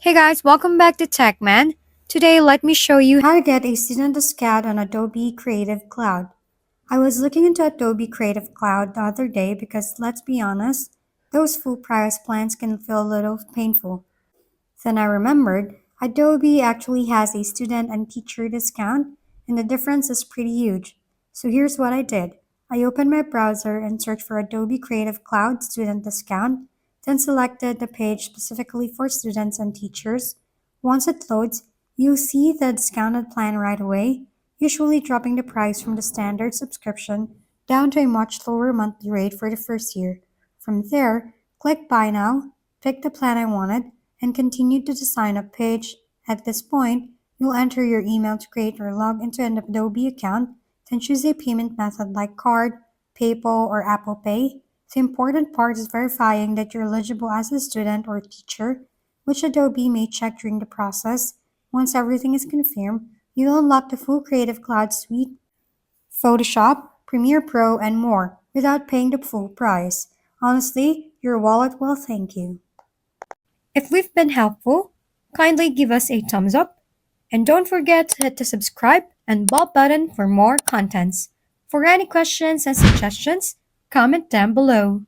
Hey guys, welcome back to TechMan. Today, let me show you how to get a student discount on Adobe Creative Cloud. I was looking into Adobe Creative Cloud the other day because, let's be honest, those full price plans can feel a little painful. Then I remembered Adobe actually has a student and teacher discount, and the difference is pretty huge. So here's what I did. I opened my browser and searched for Adobe Creative Cloud student discount, then selected the page specifically for students and teachers. Once it loads, you'll see the discounted plan right away, usually dropping the price from the standard subscription down to a much lower monthly rate for the first year. From there, click Buy Now, pick the plan I wanted, and continue to the sign up page. At this point, you'll enter your email to create or log into an Adobe account, then choose a payment method like card, PayPal, or Apple Pay. The important part is verifying that you're eligible as a student or teacher, which Adobe may check during the process. Once everything is confirmed, you'll unlock the full Creative Cloud suite, Photoshop, Premiere Pro, and more without paying the full price. Honestly, your wallet will thank you. If we've been helpful, kindly give us a thumbs up and don't forget to hit the subscribe and bell button for more contents. For any questions and suggestions, comment down below.